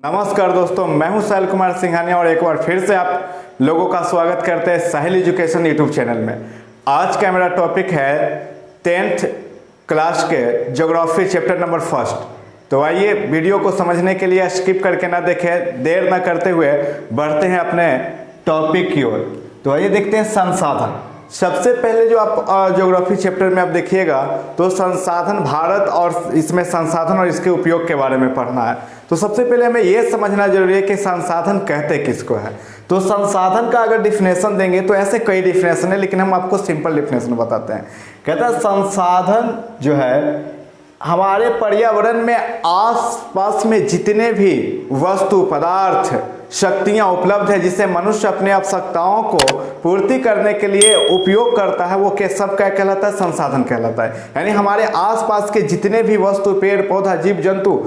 नमस्कार दोस्तों, मैं हूं साहिल कुमार सिंघानिया और एक बार फिर से आप लोगों का स्वागत करते हैं साहिल एजुकेशन यूट्यूब चैनल में। आज का मेरा टॉपिक है 10th क्लास के ज्योग्राफी चैप्टर नंबर 1। तो आइए वीडियो को समझने के लिए स्किप करके ना देखें, देर ना करते हुए बढ़ते हैं अपने टॉपिक की ओर। तो आइए देखते हैं संसाधन। सबसे पहले जो आप ज्योग्राफी चैप्टर में आप देखिएगा तो संसाधन भारत और इसमें संसाधन और इसके उपयोग के बारे में पढ़ना है। तो सबसे पहले हमें यह समझना जरूरी है कि संसाधन कहते किसको है। तो संसाधन का अगर डिफिनेशन देंगे तो ऐसे कई डिफिनेशन है, लेकिन हम आपको सिंपल डिफिनेशन बताते हैं। कहता है संसाधन जो है हमारे पर्यावरण में आसपास में जितने भी वस्तु पदार्थ शक्तियां उपलब्ध है जिसे मनुष्य अपने आवश्यकताओं को पूर्ति करने के लिए उपयोग करता है, वो सब क्या कहलाता है? संसाधन कहलाता है। यानी हमारे आसपास के जितने भी वस्तु, पेड़ पौधा, जीव जंतु,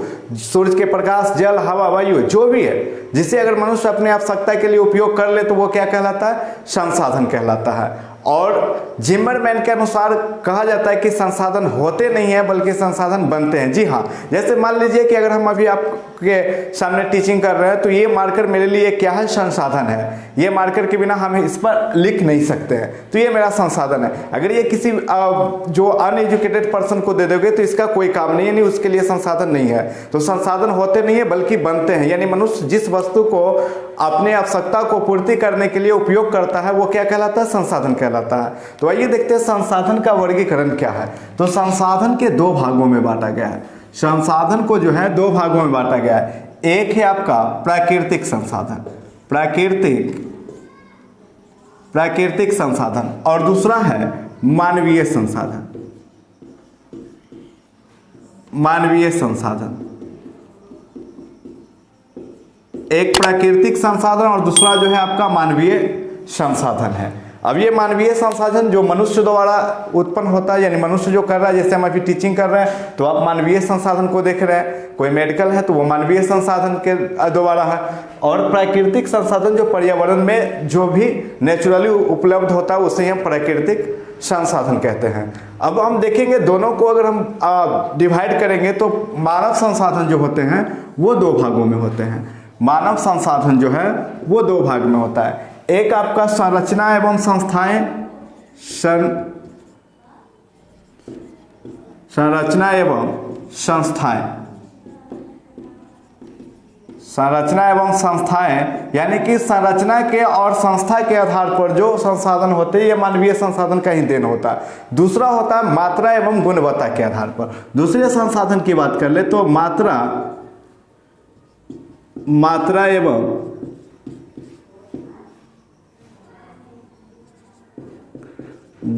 सूर्य के प्रकाश, जल, हवा, वायु, जो भी है जिसे अगर मनुष्य अपने आवश्यकता के लिए उपयोग कर ले तो वो क्या कहलाता है? संसाधन कहलाता है। और जिमरमैन के अनुसार कहा जाता है कि संसाधन होते नहीं है बल्कि संसाधन बनते हैं। जी हाँ, जैसे मान लीजिए कि अगर हम अभी आपके सामने टीचिंग कर रहे हैं तो ये मार्कर मेरे लिए क्या है? संसाधन है। ये मार्कर के बिना हम इस पर लिख नहीं सकते हैं, तो ये मेरा संसाधन है। अगर ये किसी जो अनएजुकेटेड पर्सन को दे दोगे तो इसका कोई काम नहीं है, नहीं उसके लिए संसाधन नहीं है। तो संसाधन होते नहीं है बल्कि बनते हैं। यानी मनुष्य जिस वस्तु को अपने आवश्यकता को पूर्ति करने के लिए उपयोग करता है वो क्या कहलाता है? संसाधन कहलाता है। तो आइए देखते हैं संसाधन का वर्गीकरण क्या है। तो संसाधन के दो भागों में बांटा गया है। संसाधन को जो है दो भागों में बांटा गया है। एक है आपका प्राकृतिक संसाधन, प्राकृतिक संसाधन, और दूसरा है मानवीय संसाधन, मानवीय संसाधन। एक प्राकृतिक संसाधन और दूसरा जो है आपका मानवीय संसाधन है। अब ये मानवीय संसाधन जो मनुष्य द्वारा उत्पन्न होता है, यानी मनुष्य जो कर रहा है, जैसे हम अभी टीचिंग कर रहे हैं तो आप मानवीय संसाधन को देख रहे हैं। कोई मेडिकल है तो वो मानवीय संसाधन के द्वारा है। और प्राकृतिक संसाधन जो पर्यावरण में जो भी नेचुरली उपलब्ध होता है उसे हम प्राकृतिक संसाधन कहते हैं। अब हम देखेंगे दोनों को अगर हम डिवाइड करेंगे तो मानव संसाधन जो होते हैं वो दो भागों में होते हैं। मानव संसाधन जो है वो दो भाग में होता है। एक आपका संरचना एवं संस्थाएं, संरचना एवं संस्थाएं, संरचना एवं संस्थाएं, यानी कि संरचना के और संस्था के आधार पर जो संसाधन होते हैं ये मानवीय संसाधन का ही देन होता है। दूसरा होता है मात्रा एवं गुणवत्ता के आधार पर। दूसरे संसाधन की बात कर ले तो मात्रा एवं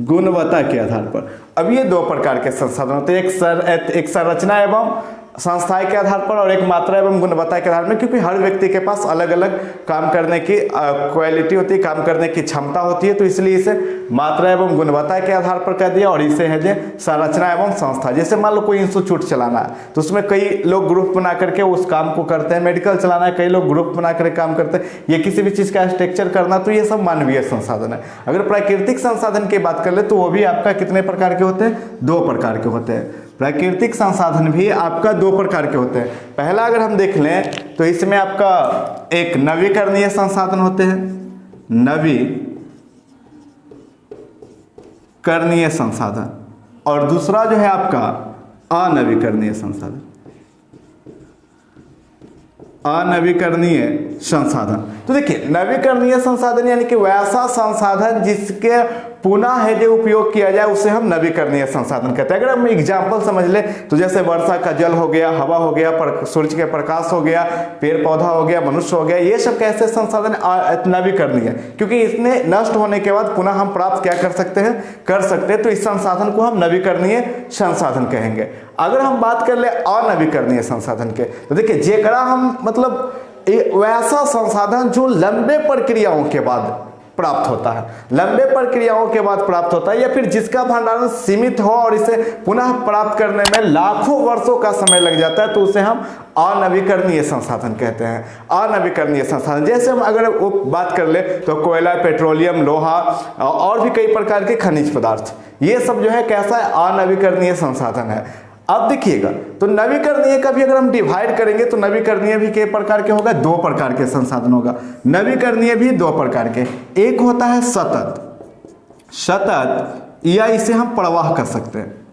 गुणवत्ता के आधार पर। अब ये दो प्रकार के संसाधन होते हैं, एक संरचना एवं संस्थाएं के आधार पर और एक मात्रा एवं गुणवत्ता के आधार में, क्योंकि हर व्यक्ति के पास अलग अलग काम करने की क्वालिटी होती है, काम करने की क्षमता होती है, तो इसलिए इसे मात्रा एवं गुणवत्ता के आधार पर कह दिया। और इसे है जो संरचना एवं संस्था। जैसे मान लो कोई इंस्टीट्यूट चलाना है तो उसमें कई लोग ग्रुप बना करके उस काम को करते हैं। मेडिकल चलाना है, कई लोग ग्रुप बना कर काम करते हैं। ये किसी भी चीज़ का स्ट्रक्चर करना, तो ये सब मानवीय संसाधन है। अगर प्राकृतिक संसाधन की बात कर ले तो वो भी आपका कितने प्रकार के होते हैं? दो प्रकार के होते हैं। प्राकृतिक संसाधन भी आपका दो प्रकार के होते हैं। पहला अगर हम देख लें तो इसमें आपका एक नवीकरणीय संसाधन होते हैं, नवीकरणीय संसाधन, और दूसरा जो है आपका अनवीकरणीय संसाधन, अनवीकरणीय संसाधन। तो देखिए नवीकरणीय संसाधन यानी कि वैसा संसाधन जिसके पुनः है जो उपयोग किया जाए उसे हम नवीकरणीय संसाधन कहते हैं। अगर हम एग्जाम्पल समझ ले तो जैसे वर्षा का जल हो गया, हवा हो गया, सूर्य के प्रकाश हो गया, पेड़ पौधा हो गया, मनुष्य हो गया, ये सब कैसे संसाधन नवीकरणीय, क्योंकि इसने नष्ट होने के बाद पुनः हम प्राप्त क्या कर सकते हैं, तो इस संसाधन को हम नवीकरणीय संसाधन कहेंगे। अगर हम बात कर ले अनवीकरणीय संसाधन के तो देखिए जेकरा हम मतलब वैसा संसाधन जो लंबे प्रक्रियाओं के बाद प्राप्त होता है, लंबे प्रक्रियाओं के बाद प्राप्त होता है, या फिर जिसका भंडारण सीमित हो और इसे पुनः प्राप्त करने में लाखों वर्षों का समय लग जाता है, तो उसे हम अनवीकरणीय संसाधन कहते हैं। अनवीकरणीय संसाधन जैसे हम अगर वो बात कर ले तो कोयला, पेट्रोलियम, लोहा और भी कई प्रकार के खनिज पदार्थ, ये सब जो है कैसा है? अनवीकरणीय संसाधन है। अब देखिएगा, तो नवीकरणीय का भी अगर हम डिवाइड करेंगे तो नवीकरणीय भी कई प्रकार के होगा, 2 प्रकार के संसाधन होगा। नवीकरणीय भी 2 प्रकार के, एक होता है सतत या इसे हम प्रवाह कर सकते हैं।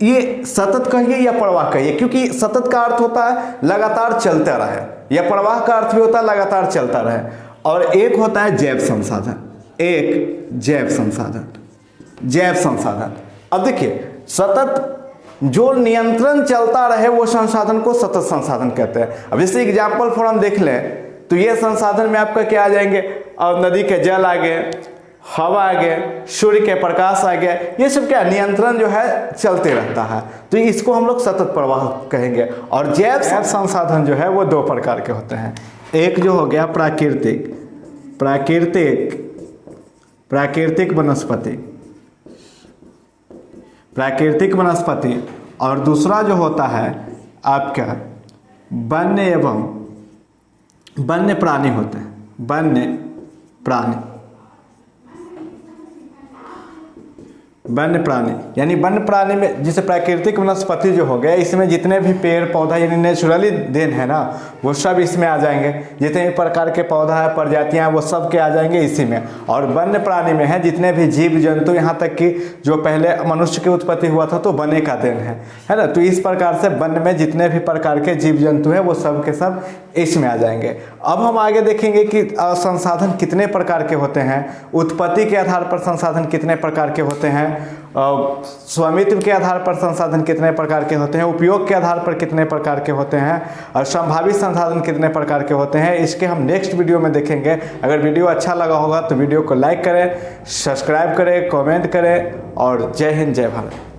ये सतत कहिए या प्रवाह कहिए, क्योंकि सतत का अर्थ होता है लगातार चलता रहे, या प्रवाह का अर्थ भी होता है लगातार चलता रहे। और एक होता है जैव संसाधन, एक जैव संसाधन। अब देखिए, सतत जो नियंत्रण चलता रहे वो संसाधन को सतत संसाधन कहते हैं। अब जैसे एग्जाम्पल फॉर हम देख लें तो ये संसाधन में आपका क्या आ जाएंगे, और नदी के जल आ गए, हवा आ गए, सूर्य के प्रकाश आ गया, ये सब क्या नियंत्रण जो है चलते रहता है, तो इसको हम लोग सतत प्रवाह कहेंगे। और जैव संसाधन जो है वो 2 प्रकार के होते हैं, एक जो हो गया प्राकृतिक वनस्पति, और दूसरा जो होता है आपका वन्य प्राणी होते हैं, वन्य प्राणी यानी वन्य प्राणी में जैसे प्राकृतिक वनस्पति जो हो गया, इसमें जितने भी पेड़ पौधा यानी नेचुरली देन है ना, वो सब इसमें आ जाएंगे। जितने भी प्रकार के पौधा है, प्रजातियां, वो सब के आ जाएंगे इसी में। और वन्य प्राणी में है जितने भी जीव जंतु, यहाँ तक कि जो पहले मनुष्य की उत्पत्ति हुआ था तो वन्य का देन है ना। तो इस प्रकार से वन्य में जितने भी प्रकार के जीव जंतु हैं वो सब के सब इसमें आ जाएंगे। अब हम आगे देखेंगे कि संसाधन कितने प्रकार के होते हैं, उत्पत्ति के आधार पर संसाधन कितने प्रकार के होते हैं, स्वामित्व के आधार पर संसाधन कितने प्रकार के होते हैं, उपयोग के आधार पर कितने प्रकार के होते हैं, और संभावित संसाधन कितने प्रकार के होते हैं। इसके हम नेक्स्ट वीडियो में देखेंगे। अगर वीडियो अच्छा लगा होगा तो वीडियो को लाइक करें, सब्सक्राइब करें, कमेंट करें, और जय हिंद जय भारत।